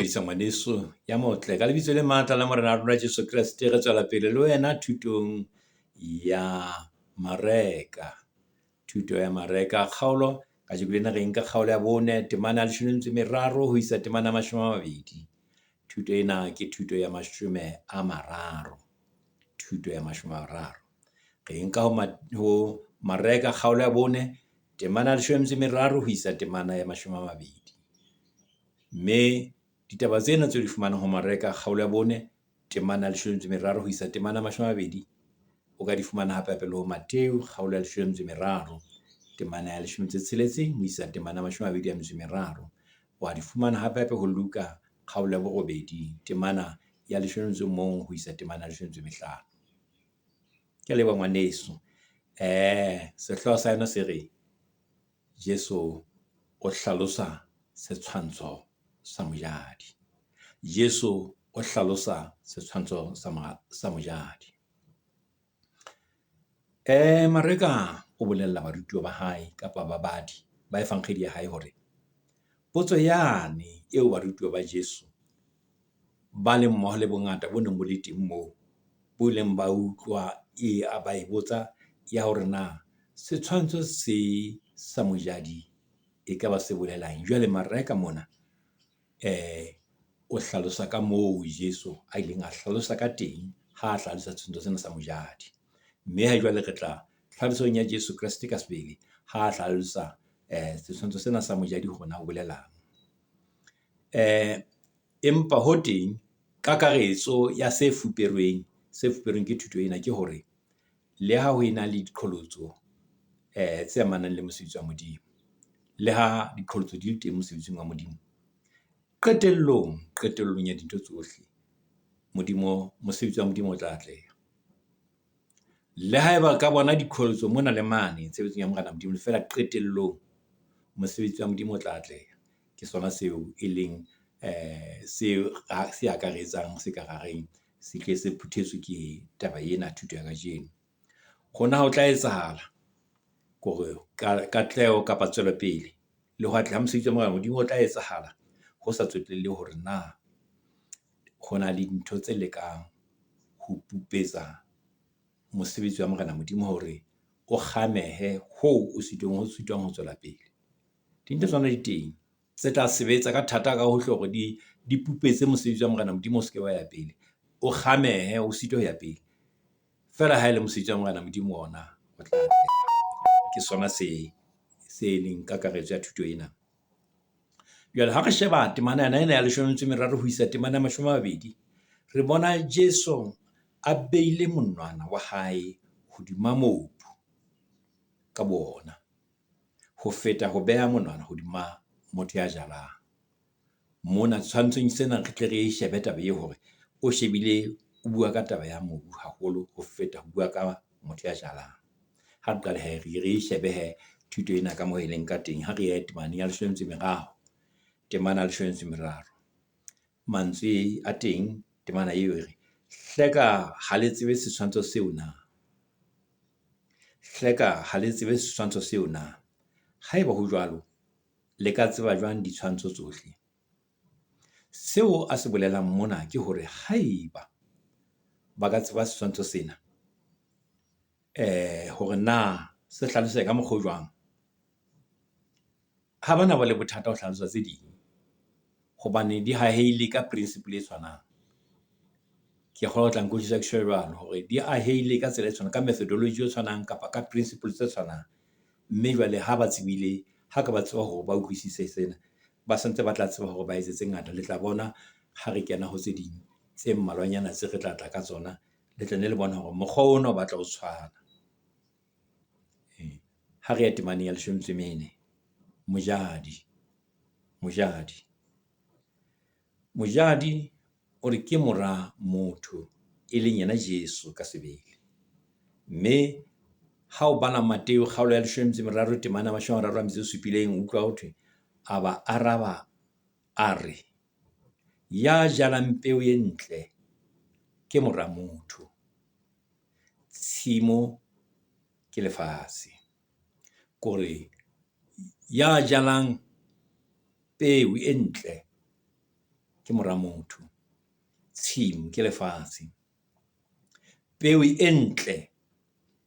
dumedisa ngwaneso ya motle ka lebitso le matla la morena rona Jesu Kriste re tswela pele le wena thutong ya mareka. Thuto ya mareka kgaolo ka jekulena re nka kgaolo ya bone temana le 13 ho isa temana 20. Thuto ena ke thuto ya 30. Thuto ya 30. Re nka ho mareka kgaolo ya bone temana le 13 ho isa temana ya 20. Mme ditaba tsena tse di fumanang ho mareka kgaolo ya bone temana le 13 ho isa temana 20 o ka di fumana hape le ho Mateo kgaolo ya 13 temana ya 16 ho isa temana 23. Wa di fumana hape ho Luka kgaolo ya 8 temana ya 11 ho isa temana ya 15. Ke leba ngwaneso sehloho sa yona se re Jesu o hlalosa setshwantsho sa mojadi. Jesu o hlalosa setshwantsho sa mojadi. Mareka o bolella barutwa ba hae kapa babadi ba efangkhedi ya hae hore potso yane eo barutwa ba Jesu ba le mmoho le bongata bo neng bo le teng moo bo leng ba utlwa ba e botsa ya hore na setshwantsho se sa mojadi e ka ba se bolelang. Jwale mareka mona o hlalosa ka moo Jesu a ileng a hlalosa ka teng ha a hlalosa setshwantsho sena sa mojadi. Mme ha jwale re tla hlalosong ya Jesu Kriste ka sebele ha a hlalosa setshwantsho sena sa mojadi hona ho bolelang. Empa ho teng kakaretso ya se fuperweng ke thuto ena ke hore le ha ho ena le diqholotso tse amanang le mosebetsi wa Modimo, le ha diqholotso di le teng mosebetsing wa Modimo, qetellong ya dintho tsohle mosebetsi wa Modimo o tla atleha. Le haeba ka bona diqholotso mona le mane tshebetsong ya morena Modimo, fela qetellong mosebetsi wa Modimo o tla atleha. Ke sona seo e leng se akaretsang se ka rareng se tle se phuthetswe ke taba ena thuto ya kajeno. Hona ho tla etsahala gore katleho kapa tswelopele le ho atleha mosebetsi wa morena Modimo o tla etsahala ho sa tsotellehe hore na hona le dintho tse lekang ho pupetsa mosebetsi wa morena Modimo hore o kgamehe ho sitwang ho tswela pele. Dintho tsona di teng tse tla sebetsa ka thata ka hohle hore di pupetse mosebetsi wa morena Modimo o se ke wa ya pele, o kgamehe o sitwe ho ya pele. Fela ha ele mosebetsi wa morena Modimo ona o tla atleha. Ke sona se leng kakaretso ya thuto ena. Jwale ha re sheba temana ena ya 13 ho isa temana ya 20, re bona Jesu a beile monwana wa hae hodima mobu ka bona, ho feta ho beha monwana hodima motho ya jalang. Mona tshwantshong sena re tle re shebe taba e hore o shebile o bua ka taba ya mobu haholo ho feta ho bua ka motho ya jalang. Ha re qale re shebe thuto ena ka moo e leng ka teng ha re ya temana ya 13 temana 13. Mantswe a teng temana eo re hleka ha le tsebe setshwantsho seo na. Hleka ha le tsebe setshwantsho seo na. Haeba ho jwalo le ka tseba jwang ditshwantsho tsohle. Seo a se bolelang mona ke hore haeba ba ka tseba setshwantsho sena hore na se hlalosa ka mokgwa jwang, ha bana ba le bothata ho hlalosa tse ding hobane di hahile ka principle e tshwanang. Ke kgolwa o tla nkutlwisa ke jwalo hore di ahile ka tsela e tshwanang, ka methodology e tshwanang kapa ka principle tse tshwanang. Mme jwale ha ba tsebile, ha ka ba tseba hore ba utlwisise sena, ba santse ba tla tseba hore ba etse tse ngata. Le tla bona ha re kena ho tse ding tse mmalwanyana tse re tla ka tsona, le tla ne le bona hore mokgwa ona o batla ho tshwana. Ha re ya temane ya 14 mojadi o re ke mora motho e leng yena Jesu ka sebele. Mme ha o bala Mateo kgaolo ya 13 temana 37 utlwa hothwe a ba araba a re, ya jalang peo e ntle ke mora motho, tshimo ke lefatshe. Kore ya jalang peo e ntle ke mora motho, tshimo ke lefatshe, peo e ntle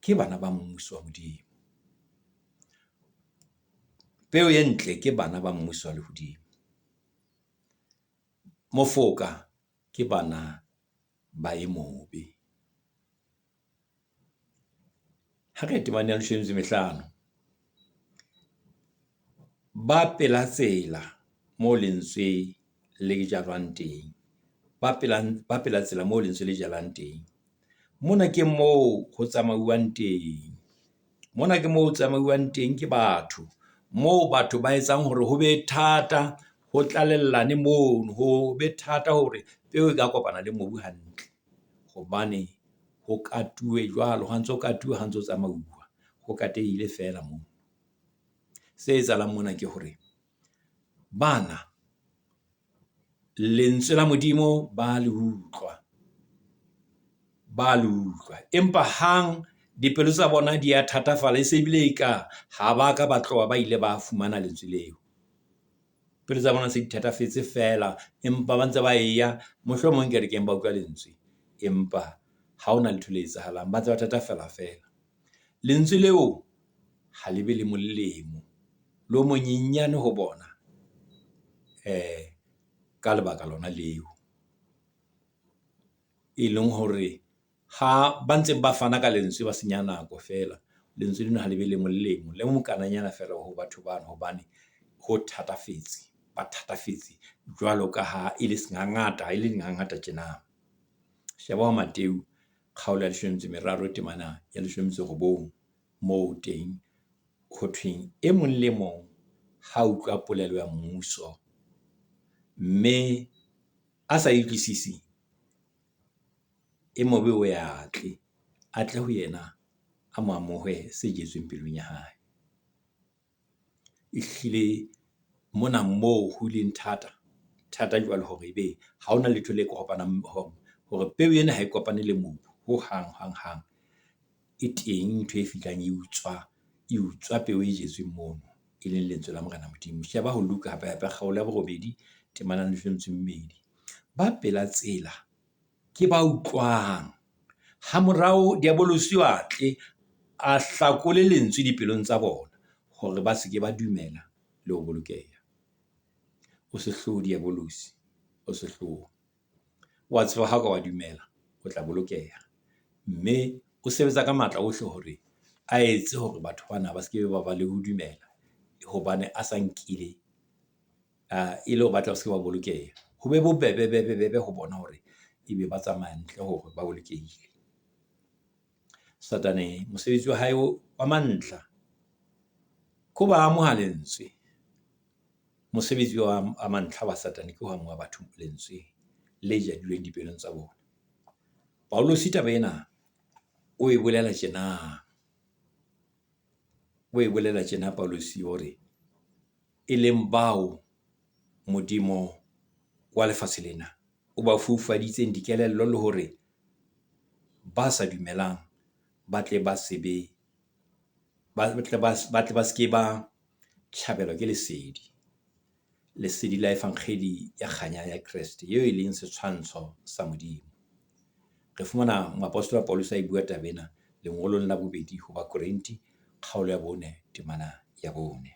ke bana ba mmuso wa Modimo. Peo e ntle ke bana ba mmuso wa lehodimo. Mofoka ke bana ba e mobe. Ha re temane le Shemse mehlano, ba pela tsela mo lentswe le jalwang teng, ba pela tsela mo lentswe le jalang teng. Mona ke moo ho tsamauwang teng, mona ke moo ho tsamauwang teng ke batho, moo batho ba etsang hore ho be thata, ho tlalellane mono, ho be thata hore peo e ka kopana le mobu hantle, hobane ho katuwe jwalo, ha ntso katuwe, ha ntso tsamauwa, ho katehile fela moo. Se etsahalang mona ke hore bana lentswe la Modimo ba le utlwa, empa hang dipelo tsa bona di a thatafala, e se bile eka ha ba ka ba tloha ba ile ba fumana lentswe leo. Pelo tsa bona se di thatafetse fela, empa ba ntse ba eya mohlomong kerekeng ba utlwa lentswe, empa ha hona letho le etsahalang, ba ntse ba thatafala fela. Lentswe leo ha le be le molemo lo monyenyane ho bona, ka lebaka lona leo, e leng hore ha ba ntse ba fana ka lentswe ba senya nako fela, lentswe lena ha le be le molemo le mokananyana fela ho batho bana, hobane ho thatafetse, ba thatafetse jwalo ka ha e le ngangata tjena. Sheba ho Mateu kgaolo ya 13 temana ya 19 moo teng ho thweng e mong le mong ha utlwa polelo ya mmuso, mme a sa utlwisisi, e mobe o ya atle ho yena a mo amohe se jetsweng pelong ya hae. Ehlile mona moo ho ileng thata jwalo hore ebe ha hona letho le kopanang hore peo ena ha e kopane le mobu ho hang e teng ntho e fihlang e utswa peo e jetsweng mono, e leng lentswe la Morena Modimo. Sheba ho Luka hape kgaolo ya 8 temana 22, ba pela tsela ke ba utlwang, ha morao diabolosi o atle a hlakole lentswe dipelong tsa bona hore ba se ke ba dumela le ho bolokeha. O se hloho diabolosi, o se hloho. Wa tseba ha ka wa dumela o tla bolokeha, mme o sebetsa ka matla ohle hore a etse hore batho bana ba se ke ba le ho dumela, hobane a sa nkile e le ho batla se ba bolokeha, ho be bobebe ho bona hore ebe ba tsamaya ntle hore ba bolokehile. Satane mosebetsi wa hae wa mantla ko ba amoha lentswe. Mosebetsi wa mantla wa Satane ke ho amoha batho lentswe le jadilweng dipelong tsa bona. Paulos taba ena o e bolela tjena Paulos hore e leng bao Modimo wa lefatshe lena o ba fufaditseng dikelello le hore ba sa dumelang ba tle ba se ke ba tjhabelwa ke lesedi la efankgedi ya kganya ya Kreste eo e leng setshwantsho sa Modimo. Re fumana moapostolo Paulus a bua tabena lengolong la 2 ho Bakorinti kgaolo ya 4 temana ya 4.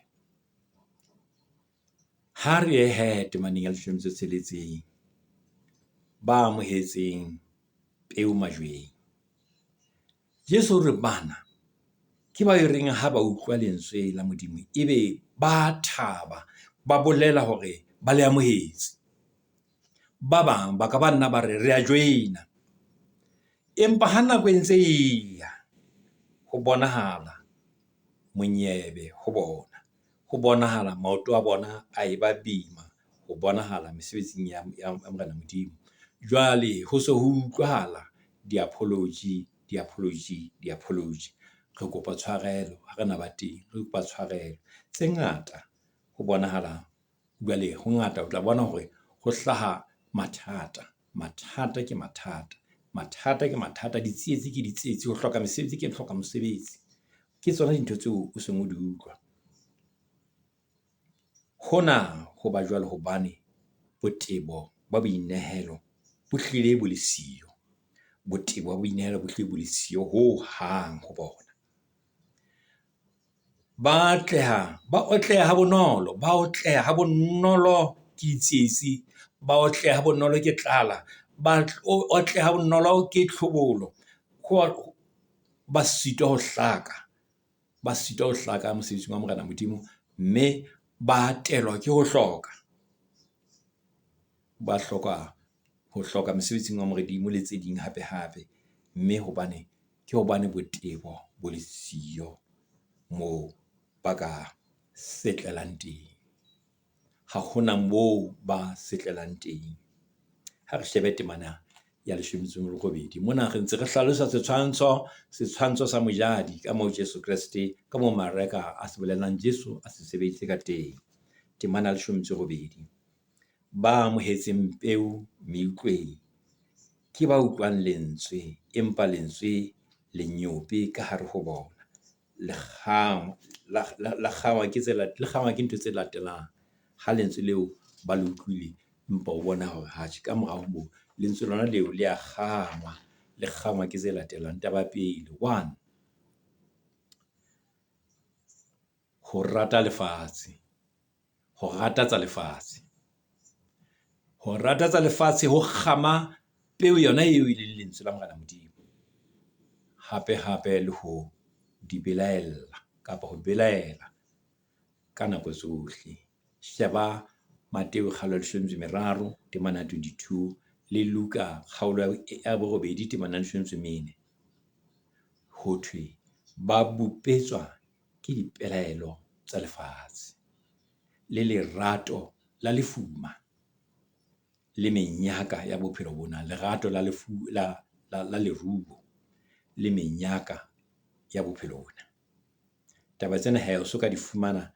Ha re temaneng ya 16 ba amohetseng peo majweng. Jesu re bana ke ba reng ha ba utlwa lentswe la Modimo ebe ba thaba, ba bolela hore ba le amohetse. Ba bang ba ka ba nna ba re a joina, empa ha nako e ntse e ya ho bonahala monyebe ho bona, ho bonahala maoto a bona a e ba boima, ho bonahala mesebetsing ya Morena Modimo. Jwale ho se ho utlwahala di-apology. Re kopa tshwarelo ha re na ba teng, re kopa tshwarelo tse ngata. Ho bonahala jwale ho ngata, o tla bona hore ho hlaha mathata ke mathata, ditsietsi ke ditsietsi, ho hloka mesebetsi ke hloka mosebetsi. Ke tsona dintho tseo o seng o di utlwa. Hona ho ba jwalo hobane botebo ba boinehelo bo hlile bo le siyo. Botebo ba boinehelo bo hlile bo le siyo ho hang ho bona. Ba otleha ha bonolo, ba otleha ha bonolo ke tsietsi, ba otleha ha bonolo ke tlala, ba otleha ha bonolo ke tlhobolo. Ba sitwa ho hlaka mosebetsing wa Morena Modimo, mme ba atelwa ke ho hloka. Ba hloka ho hloka mosebetsing wa Modimo le tse ding hape, mme hobane botebo bo le siyo moo ba ka setlelang teng. Ha hona moo ba setlelang teng. Ha re shebe temana ya 18 mona re ntse re hlalosa setshwantsho sa mojadi ka moo Jesu Kriste ka moo mareka a se bolelang Jesu a se sebeditse ka teng. Temana 18 ba amohetseng peo meutlweng ke ba utlwang lentswe, empa lentswe le nyope ka hare ho bona. Le kgangwa ke ntho tse latelang. Ha lentswe leo ba le utlwile, empa o bona hore hatjhe ka morao moo lentswe lona leo le a kgangwa ke tse latelang. Taba pele, 1, ho rata lefatshe, ho ratatsa lefatshe. Ho ratatsa lefatshe ho kgama peo yona eo e leng lentswe la Morena Modimo. Hape le ho di belaela kapa ho belaela ka nako tsohle. Sheba Mateo kgaolo 13 temana 22 le Luka kgaolo ya 8 temana 14. Ho thwe ba bupetswa ke dipelaelo tsa lefatshe le lerato la lefuma le menyaka ya bophelo bona. Lerato la leruo le menyaka ya bophelo bona. Taba tsena o soka di fumana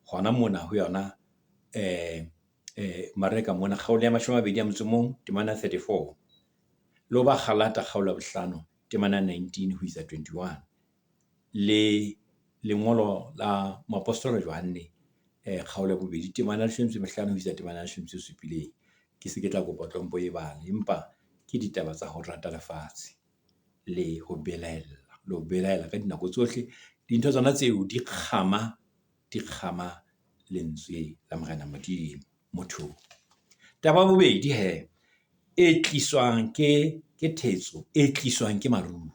hona mona ho yona mareka mona kgaolo ya 21 temana 34 lo ba Galata kgaolo ya 5 temana 19 ho isa 21 le lengolo la moapostolo Johane kgaolo ya 2 temana 15 ho isa temana 17. Ke se ke tla kopa tlompo e bale, empa ke ditaba tsa ho rata lefatshe le ho belaela ka dinako tsohle. Dintho tsona tseo di kgama lentswe la Morena Modimo motho. Taba bobedi e tliswang ke thetso e tliswang ke maruo.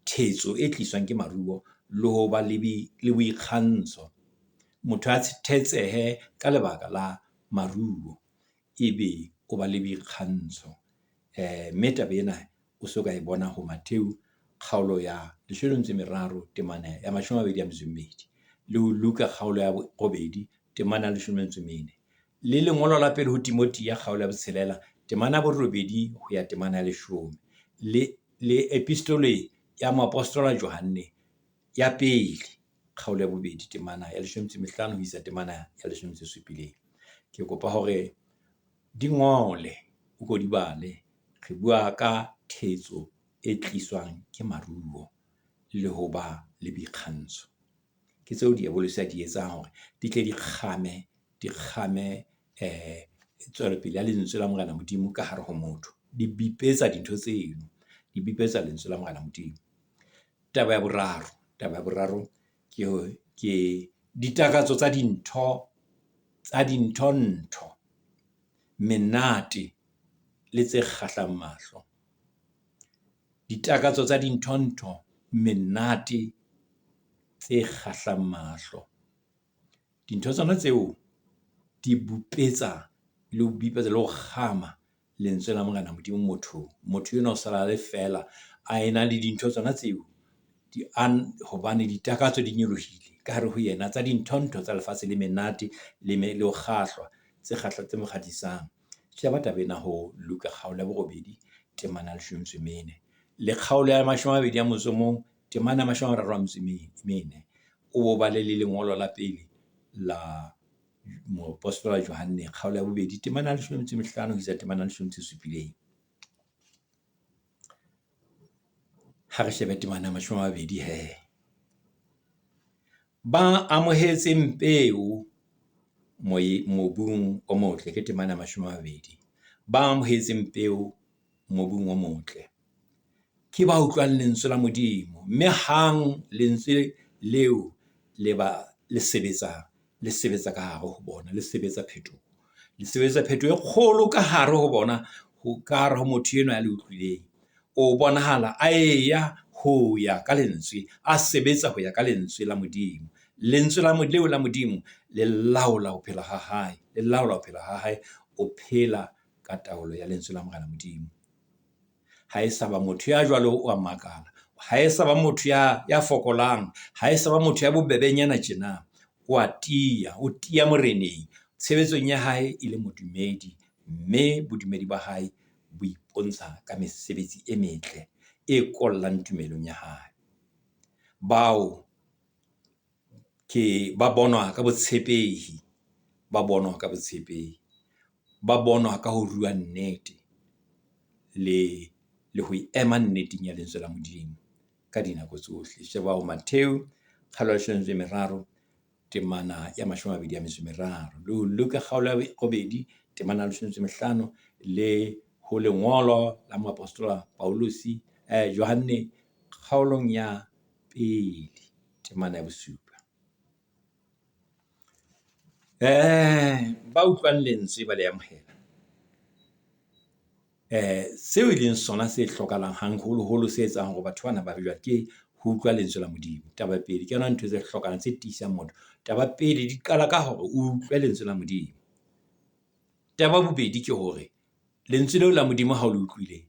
Thetso e tliswang ke maruo le ho ba le boikgantsho. Motho a thetsehe ka lebaka la maruo, ebe o ba le boikgantsho. Mme taba ena o soka e bona ho Mateo kgaolo ya 13 temana ya 22 le ho Luka kgaolo ya 8 temana 14 le lengolo la pele ho Timoti ya kgaolo ya 6 temana 8 ho ya temana ya 10 le epistole ya moapostolo Johane ya pele kgaolo ya 2 temana ya 15 ho isa temana ya 17. Ke kopa hore di ngole o go di bale. Re bua ka thetso e tliswang ke maruo le ho ba le boikgantsho. Ke tseo diabolisa di etsang hore di tle di kgame tswelopele ya lentswe la Morena Modimo ka hare ho motho. Di bipetsa dintho tseno, di bipetsa lentswe la Morena Modimo. Taba ya boraro ke ditakatso tsa dintho menate le tse kgahlang mahlo. Ditakatso tsa dintho menate tse kgahlang mahlo. Dintho tsona tseo di bupetsa le ho bipetsa le ho kgama lentswe la Morena Modimo motho eno o sala le fela a ena le dintho tsona tseo hobane ditakatso di nyolohile ka hare ho yena tsa dintho tsa lefatshe le menate le ho kgahlwa tse mo kgahlisang. Sheba taba ena ho Luka kgaolo ya 8 temana 14 le kgaolo ya 21 temana 34. O ba le lengolo la pele la moapostolo Johane kgaolo ya 2 temana 15 ho isa temana 17. Ha re shebe temana 20 ba amohetseng peo mobung o motle ke temana 20 ba amohetseng peo mobung o motle. Ke ba utlwang lentswe la Modimo, mme hang lentswe leo le sebetsa ka hare ho bona, le sebetsa phetoho. Le sebetsa phetoho e kgolo ka hare ho bona, ka hare ho motho enwa ya le utlwileng. O bonahala a eya ho ya ka lentswe, a sebetsa ho ya ka lentswe la Modimo. Lentswe leo la Modimo le laola ho phela ha hae, le laola ho phela ha hae, o phela ka taolo ya lentswe la Morena Modimo. Ha e sa ba motho ya jwalo o a makala, ha e sa ba motho ya fokolang, ha e sa ba motho ya bobebenyana tjena. O tia moreneng, tshebetsong ya hae e le modumedi, mme bodumedi ba hae bo ipontsha ka mesebetsi e metle e kollang tumelong ya hae. Bao ba bonwa ka botshepehi, ba bonwa ka ho rua nnete le ho ema nneteng ya lentswe la Modimo ka dinako tsohle. Sheba ho Matthew 3 temana ya 23, le Luka 8 temana ya 15, le ho lengolo la moapostola Paulus Johane kgaolong ya 1 temana ya 7. Ba utlwang lentswe ba le amohela. Seo e leng sona se hlokahalang haholo se etsang hore batho bana ba jwa ke ho utlwa lentswe la Modimo. Taba pele ke yona ntho tse hlokahalang, tse tiisang motho. Taba pele di qala ka hore o utlwe lentswe la Modimo. Taba bobedi ke hore lentswe leo la Modimo ha o le utlwile,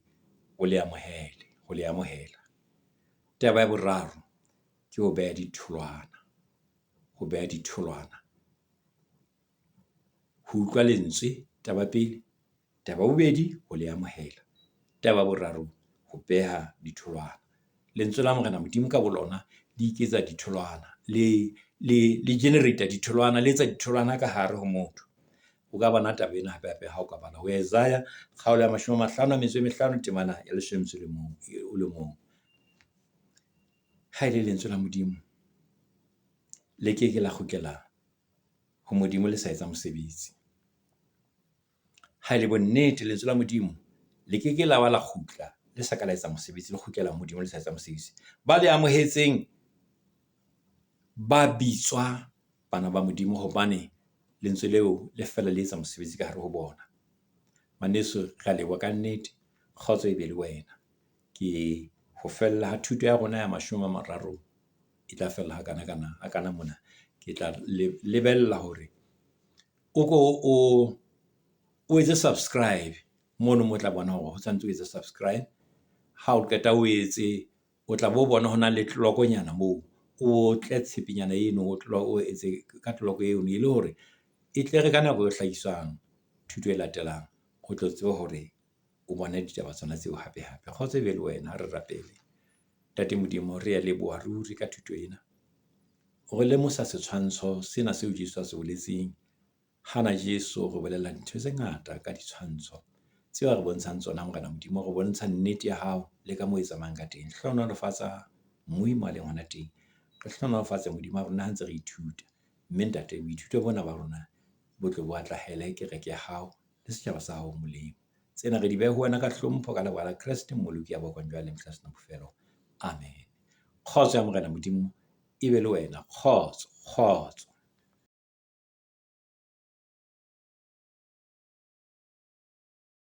o le amohela. Taba ya boraro ke ho beha ditholwana. Ho utlwa lentswe, taba pele. Taba bobedi, ho le amohela. Taba boraro, ho beha ditholwana. Lentswe la Morena Modimo ka bolona di iketsa ditholwana, le generator ditholwana, le etsa ditholwana ka hare ho motho. O ka bona taba ena hape ha o ka bala ho Isaiah kgaolo ya 55 temana ya 11. Ha ile lentswe la Modimo le ke la kgutlela ho Modimo le sa etsa mosebetsi. Ha ile bonnete lentswe la Modimo le ke la ba la kgutla le sa ka la etsa mosebetsi, le kgutlela ho Modimo le sa etsa mosebetsi. Ba le amohetseng ba bitswa bana ba Modimo hobane lentswe leo le fela le etsa mosebetsi ka hare ho bona. Maneso ra leboha ka nnete, kgotso e be le wena. Ke ho fella ha thuto ya rona ya 30 e tla fella hakana mona. Ke tla lebella hore o etse subscribe mono mo tla bona hore ho tshwanetse o etse subscribe. Ha o qeta o etse, o tla bo bona hona le tlokonyana moo, o tle tshepinyana eno o etse ka tloko eo e le hore e tle re ka nako e hlahiswang thuto e latelang, o tlo tseba hore o bona ditaba tsona tseo hape. Kgotso e be le wena, ha re rapele. Tate Modimo re a leboha ruri ka thuto ena. O re lemosa setshwantsho sena seo Jesu a se boletseng. Hana Jesu re bolela ntho tse ngata ka ditshwantsho tseo re bontshang tsona Morena Modimo, re bontsha nnete ya hao le ka moo e tsamayang ka teng. Hlonolofatsa moima le ngwana teng. Re hlonolofatsa Modimo wa rona ha ntse re ithuta. Mme ntate, boithuto bona ba rona bo tlo bo atlahela kereke ya hao le setjhaba sa hao molemo. Tsena re di beha ho wena ka hlompho ka lebaka la Kreste mmoloki ya bokwang jwale le mehla sena bofelo. Amen. Kgotso ya Morena Modimo e be le wena. Kgotso.